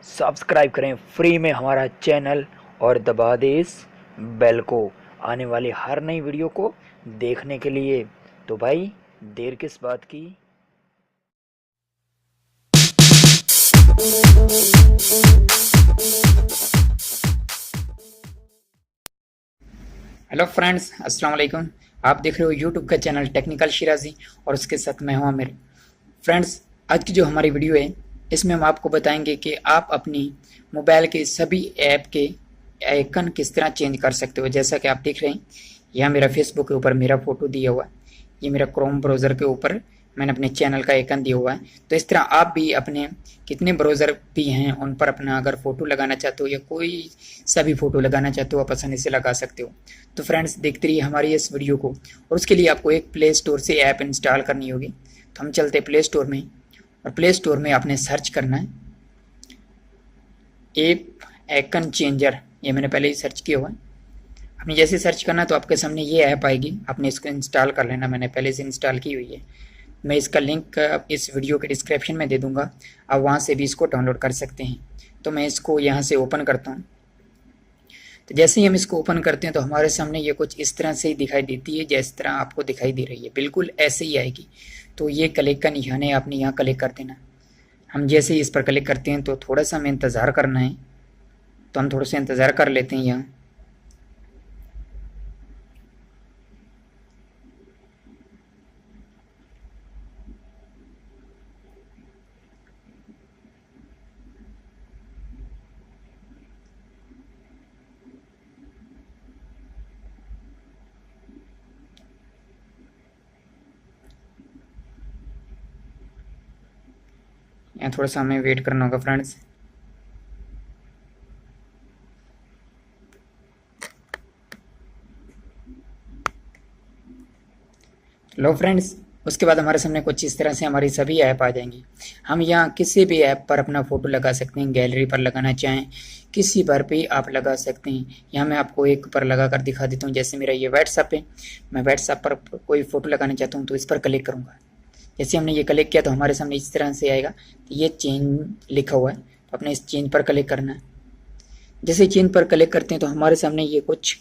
Subscribe करें free में हमारा चैनल और दबा दें इस बेल को आने वाली हर नई वीडियो को देखने के लिए। तो भाई देर किस बात की। हेलो फ्रेंड्स, अस्सलाम वालेकुम। आप देख रहे हो यूट्यूब का चैनल टेक्निकल शिराजी और उसके साथ मैं हूं आमिर। फ्रेंड्स, आज की जो हमारी वीडियो है इसमें हम आपको बताएंगे कि आप अपनी मोबाइल के सभी ऐप के आइकन किस तरह चेंज कर सकते हो। जैसा कि आप देख रहे हैं, यहाँ मेरा फेसबुक के ऊपर मेरा फ़ोटो दिया हुआ है, ये मेरा क्रोम ब्राउज़र के ऊपर मैंने अपने चैनल का आइकन दिया हुआ है। तो इस तरह आप भी अपने कितने ब्राउज़र भी हैं उन पर अपना अगर फ़ोटो लगाना चाहते हो या कोई सा भी फ़ोटो लगाना चाहते हो आप आसानी से लगा सकते हो। तो फ्रेंड्स, देखते रहिए हमारी इस वीडियो को। और उसके लिए आपको एक प्ले स्टोर से ऐप इंस्टॉल करनी होगी। तो हम चलते प्ले स्टोर में और प्ले स्टोर में आपने सर्च करना है ऐप आइकन चेंजर। ये मैंने पहले ही सर्च किया हुआ है। आपने जैसे सर्च करना तो आपके सामने ये ऐप आएगी, आपने इसको इंस्टॉल कर लेना। मैंने पहले से इंस्टॉल की हुई है। मैं इसका लिंक इस वीडियो के डिस्क्रिप्शन में दे दूंगा, आप वहाँ से भी इसको डाउनलोड कर सकते हैं। तो मैं इसको यहाँ से ओपन करता हूँ। तो जैसे ही हम इसको ओपन करते हैं तो हमारे सामने ये कुछ इस तरह से ही दिखाई देती है, जिस तरह आपको दिखाई दे रही है, बिल्कुल ऐसे ही आएगी। तो ये क्लिक का निशान है, आपने यहाँ क्लिक कर देना। हम जैसे ही इस पर क्लिक करते हैं तो थोड़ा सा हमें इंतज़ार करना है। तो हम थोड़ा सा इंतज़ार कर लेते हैं यहाँ। यहाँ थोड़ा सा हमें वेट करना होगा फ्रेंड्स। लो फ्रेंड्स, उसके बाद हमारे सामने कुछ इस तरह से हमारी सभी ऐप आ जाएंगी। हम यहाँ किसी भी ऐप पर अपना फ़ोटो लगा सकते हैं, गैलरी पर लगाना चाहें किसी पर भी आप लगा सकते हैं। यहाँ मैं आपको एक पर लगा कर दिखा देता हूँ। जैसे मेरा ये व्हाट्सअप है, मैं व्हाट्सअप पर कोई फ़ोटो लगाना चाहता हूँ तो इस पर क्लिक करूँगा। जैसे हमने ये क्लिक किया तो हमारे सामने इस तरह से आएगा। तो ये चेंज लिखा हुआ है, तो अपने इस चेंज पर क्लिक करना है। जैसे चेंज पर क्लिक करते हैं तो हमारे सामने ये कुछ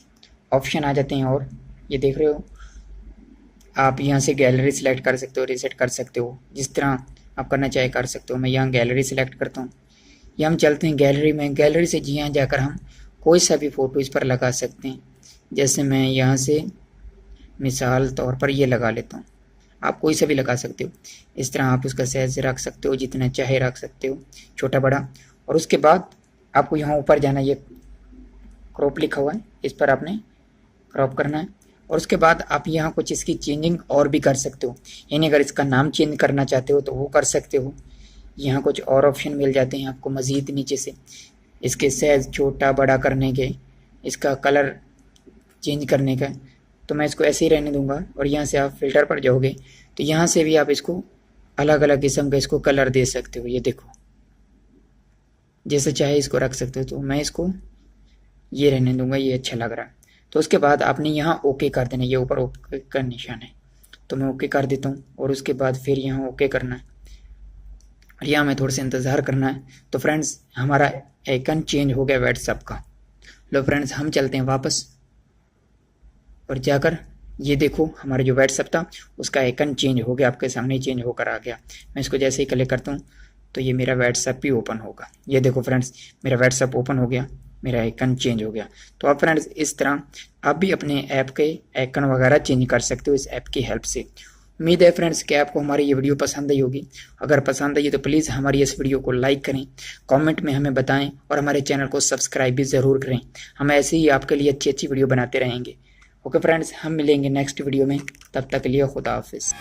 ऑप्शन आ जाते हैं। और ये देख रहे हो, आप यहाँ से गैलरी सेलेक्ट कर सकते हो, रीसेट कर सकते हो, जिस तरह आप करना चाहे कर सकते हो। मैं यहाँ गैलरी सेलेक्ट करता हूँ। या हम चलते हैं गैलरी में। गैलरी से जी यहाँ जाकर हम कोई सा भी फ़ोटो इस पर लगा सकते हैं। जैसे मैं यहाँ से मिसाल तौर पर ये लगा लेता हूँ। आप कोई सा भी लगा सकते हो। इस तरह आप उसका साइज रख सकते हो, जितना चाहे रख सकते हो, छोटा बड़ा। और उसके बाद आपको यहाँ ऊपर जाना, ये क्रॉप लिखा हुआ है, इस पर आपने क्रॉप करना है। और उसके बाद आप यहाँ कुछ इसकी चेंजिंग और भी कर सकते हो। यानी अगर इसका नाम चेंज करना चाहते हो तो वो कर सकते हो। यहाँ कुछ और ऑप्शन मिल जाते हैं आपको मज़ीद नीचे से, इसके साइज छोटा बड़ा करने के, इसका कलर चेंज करने का। तो मैं इसको ऐसे ही रहने दूंगा। और यहाँ से आप फिल्टर पर जाओगे तो यहाँ से भी आप इसको अलग अलग किस्म का इसको कलर दे सकते हो। ये देखो, जैसे चाहे इसको रख सकते हो। तो मैं इसको ये रहने दूंगा, ये अच्छा लग रहा है। तो उसके बाद आपने यहाँ ओके कर देना, ये ऊपर ओके का निशान है, तो मैं ओके कर देता हूँ। और उसके बाद फिर यहाँ ओके करना है और यहाँ में थोड़ा सा इंतज़ार करना है। तो फ्रेंड्स, हमारा आइकन चेंज हो गया व्हाट्सअप का। लो फ्रेंड्स, हम चलते हैं वापस और जाकर ये देखो, हमारा जो व्हाट्सअप था उसका आइकन चेंज हो गया, आपके सामने चेंज होकर आ गया। मैं इसको जैसे ही क्लिक करता हूँ तो ये मेरा व्हाट्सअप भी ओपन होगा। ये देखो फ्रेंड्स, मेरा व्हाट्सअप ओपन हो गया, मेरा आइकन चेंज हो गया। तो आप फ्रेंड्स, इस तरह आप भी अपने ऐप के आइकन वगैरह चेंज कर सकते हो इस ऐप की हेल्प से। उम्मीद है फ्रेंड्स कि आपको हमारी ये वीडियो पसंद आई होगी। अगर पसंद आई तो प्लीज़ हमारी इस वीडियो को लाइक करें, कमेंट में हमें बताएं और हमारे चैनल को सब्सक्राइब भी ज़रूर करें। हम ऐसे ही आपके लिए अच्छी अच्छी वीडियो बनाते रहेंगे। ओके फ्रेंड्स, हम मिलेंगे नेक्स्ट वीडियो में। तब तक के लिए खुदा हाफिज़।